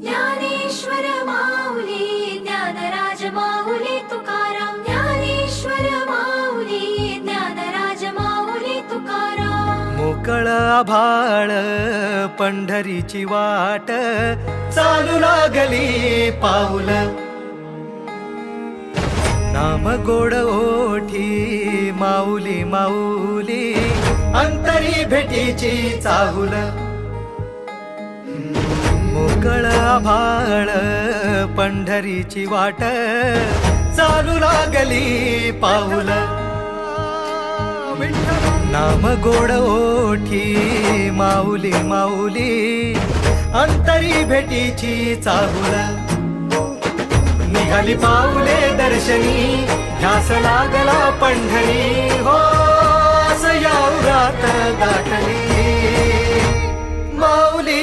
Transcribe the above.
ज्ञानेश्वर माऊली ज्ञानराज माऊली तुकाराम ज्ञानेश्वर माऊली ज्ञानराज माऊली तुकाराम मोकळ आभाळ पंढरीची वाट चालू लागली पाऊल नाम गोड ओठी माऊली माऊली अंतरी भेटीची चाहुल मोकळ आभाळ पंढरीची वाट चालू लागली पाऊल नाम गोड ओठी माऊली माऊली अंतरी भेटीची चाहुल निघाली पाऊले दर्शनी ध्यास लागला पंढरी हो असं या उरात गाठली माऊली